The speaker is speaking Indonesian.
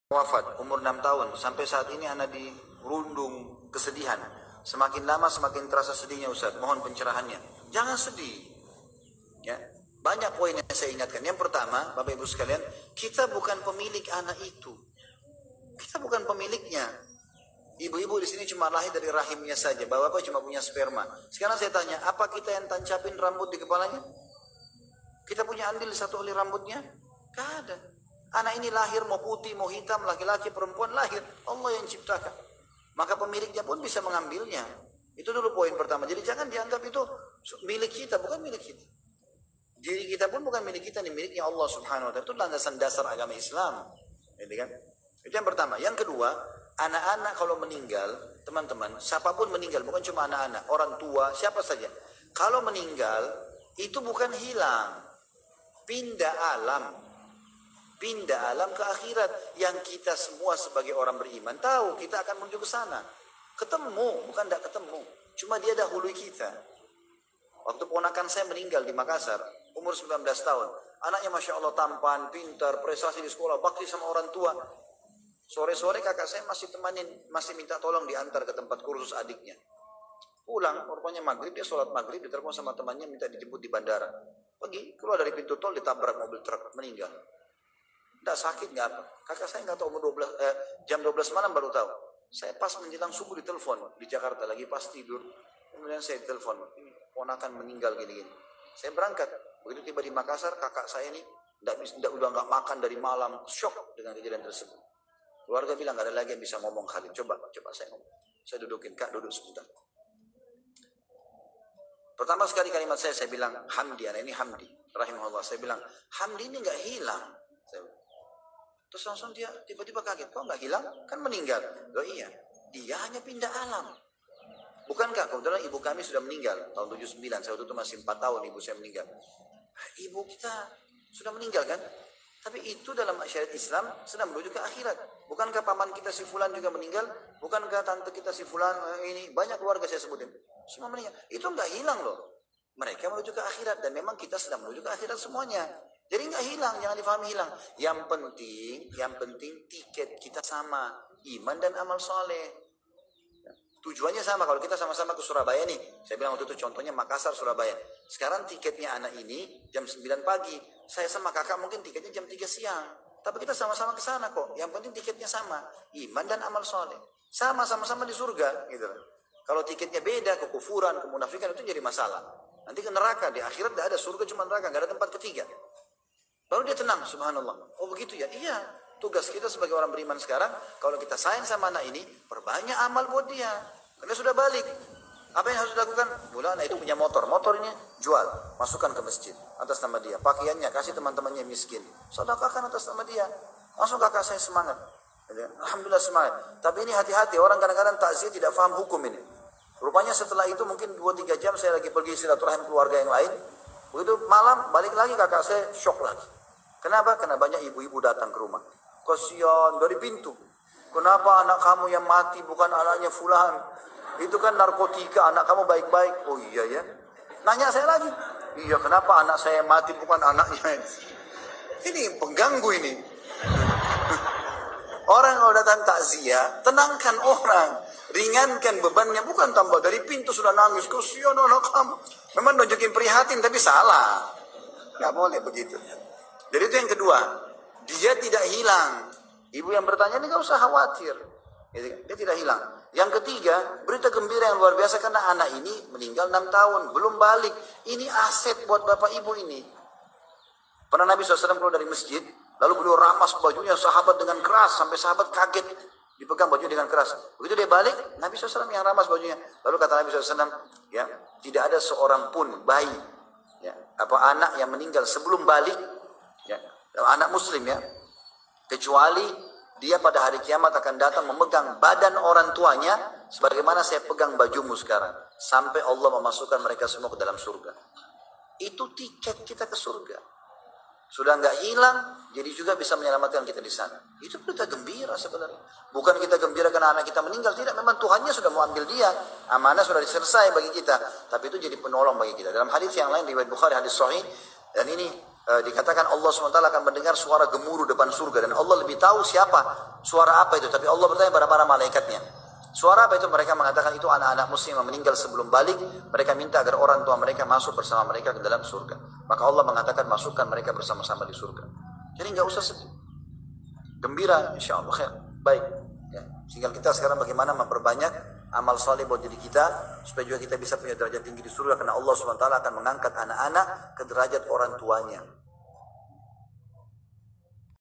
wafat umur 6 tahun. Sampai saat ini anak dirundung kesedihan. Semakin lama semakin terasa sedihnya Ustaz. Mohon pencerahannya. Jangan sedih. Ya. Banyak poin yang saya ingatkan. Yang pertama, Bapak Ibu sekalian, kita bukan pemilik anak itu. Kita bukan pemiliknya. Ibu-ibu di sini cuma lahir dari rahimnya saja. Bapak cuma punya sperma. Sekarang saya tanya, apa kita yang tancapin rambut di kepalanya? Kita punya andil satu oleh rambutnya? Gak ada. Anak ini lahir mau putih, mau hitam, laki-laki, perempuan lahir. Allah yang ciptakan. Maka pemiliknya pun bisa mengambilnya. Itu dulu poin pertama. Jadi jangan dianggap itu milik kita, bukan milik kita. Diri kita pun bukan milik kita, ini miliknya Allah Subhanahu wa Ta'ala. Itu landasan dasar agama Islam. Gitu kan? Itu yang pertama. Yang kedua, anak-anak kalau meninggal, teman-teman, siapapun meninggal, bukan cuma anak-anak, orang tua, siapa saja. Kalau meninggal, itu bukan hilang. Pindah alam. Pindah alam ke akhirat. Yang kita semua sebagai orang beriman tahu kita akan menuju ke sana. Ketemu, bukan tidak ketemu. Cuma dia dahului kita. Waktu ponakan saya meninggal di Makassar, umur 19 tahun. Anaknya Masya Allah tampan, pintar, prestasi di sekolah, bakti sama orang tua. Sore-sore kakak saya masih temanin, masih minta tolong diantar ke tempat kursus adiknya. Pulang, rupanya maghrib, dia sholat maghrib, ditelepon sama temannya minta dijemput di bandara. Pergi, keluar dari pintu tol, ditabrak mobil truk, meninggal. Tidak sakit, nggak apa. Kakak saya nggak tahu jam 12 malam baru tahu. Saya pas menjelang subuh ditelepon di Jakarta, lagi pas tidur. Kemudian saya ditelepon, ini ponakan meninggal gini-gini. Saya berangkat, begitu tiba di Makassar, kakak saya ini udah nggak makan dari malam, shock dengan kejadian tersebut. Keluarga bilang nggak ada lagi yang bisa ngomong Khalid. Coba saya ngomong. Saya dudukin, kak duduk sebentar. Pertama sekali kalimat saya bilang Hamdi, anak ini Hamdi, rahimahullah. Saya bilang Hamdi ini nggak hilang. Terus langsung dia tiba-tiba kaget, kok nggak hilang? Kan meninggal. Loh iya, dia hanya pindah alam. Bukankah kebetulan ibu kami sudah meninggal tahun 79, saya waktu itu masih 4 tahun ibu saya meninggal. Ibu kita sudah meninggal kan? Tapi itu dalam syariat Islam sedang menuju ke akhirat. Bukankah paman kita si fulan juga meninggal? Bukankah tante kita si fulan ini banyak keluarga saya sebutin semua meninggal? Itu nggak hilang loh. Mereka menuju ke akhirat dan memang kita sedang menuju ke akhirat semuanya. Jadi nggak hilang, jangan difahami hilang. Yang penting tiket kita sama, iman dan amal soleh. Tujuannya sama. Kalau kita sama-sama ke Surabaya nih, saya bilang waktu itu contohnya Makassar, Surabaya. Sekarang tiketnya anak ini jam 9 pagi. Saya sama kakak mungkin tiketnya jam 3 siang. Tapi kita sama-sama ke sana kok. Yang penting tiketnya sama, iman dan amal soleh. Sama-sama di surga gitu. Kalau tiketnya beda, kekufuran, kemunafikan itu jadi masalah. Nanti ke neraka, di akhirat tidak ada surga, cuma neraka, nggak ada tempat ketiga. Baru dia tenang, subhanallah. Oh begitu ya? Iya. Tugas kita sebagai orang beriman sekarang, kalau kita sayang sama anak ini, perbanyak amal buat dia. Karena sudah balik. Apa yang harus dilakukan? Mula anak itu punya motor. Motor ini jual, masukkan ke masjid atas nama dia. Pakaiannya kasih teman-temannya miskin. Sedekahkan atas nama dia. Langsung kakak saya semangat. Alhamdulillah semangat. Tapi ini hati-hati, orang kadang-kadang takziah tidak paham hukum ini. Rupanya setelah itu mungkin 2-3 jam saya lagi pergi silaturahim keluarga yang lain. Begitu malam balik lagi kakak saya shock lagi. Kenapa? Karena banyak ibu-ibu datang ke rumah. Kasihan dari pintu. Kenapa anak kamu yang mati bukan anaknya fulan? Itu kan narkotika, anak kamu baik-baik. Oh iya ya. Nanya saya lagi. Iya, kenapa anak saya mati bukan anaknya? Ini pengganggu ini. Orang kalau datang takziah, tenangkan orang. Ringankan bebannya, bukan tambah dari pintu sudah nangis. Kasihan anak kamu. Memang nunjukin prihatin tapi salah. Nggak boleh begitu. Jadi itu yang kedua. Dia tidak hilang. Ibu yang bertanya ini nggak usah khawatir. Dia tidak hilang. Yang ketiga, berita gembira yang luar biasa karena anak ini meninggal 6 tahun. Belum balik. Ini aset buat bapak ibu ini. Pernah Nabi SAW keluar dari masjid. Lalu beliau ramas bajunya sahabat dengan keras. Sampai sahabat kaget. Dipegang bajunya dengan keras. Begitu dia balik, Nabi SAW yang ramas bajunya. Lalu kata Nabi SAW, ya, tidak ada seorang pun bayi, ya, apa anak yang meninggal sebelum balik, ya, anak muslim ya, kecuali dia pada hari kiamat akan datang memegang badan orang tuanya, sebagaimana saya pegang bajumu sekarang. Sampai Allah memasukkan mereka semua ke dalam surga. Itu tiket kita ke surga. Sudah nggak hilang, jadi juga bisa menyelamatkan kita di sana. Itu berita gembira sebenarnya. Bukan kita gembira karena anak kita meninggal. Tidak, memang Tuhannya sudah mau ambil dia. Amanah sudah selesai bagi kita. Tapi itu jadi penolong bagi kita. Dalam hadis yang lain, riwayat Bukhari, hadis sahih. Dan ini dikatakan Allah SWT akan mendengar suara gemuruh depan surga. Dan Allah lebih tahu siapa, suara apa itu. Tapi Allah bertanya pada para malaikatnya. Suara apa itu? Mereka mengatakan itu anak-anak muslim yang meninggal sebelum balik. Mereka minta agar orang tua mereka masuk bersama mereka ke dalam surga. Maka Allah mengatakan masukkan mereka bersama-sama di surga. Jadi nggak usah sedih. Gembira, insya Allah. Baik. Ya. Tinggal kita sekarang bagaimana memperbanyak amal saleh buat diri kita, supaya juga kita bisa punya derajat tinggi di surga, karena Allah SWT akan mengangkat anak-anak ke derajat orang tuanya.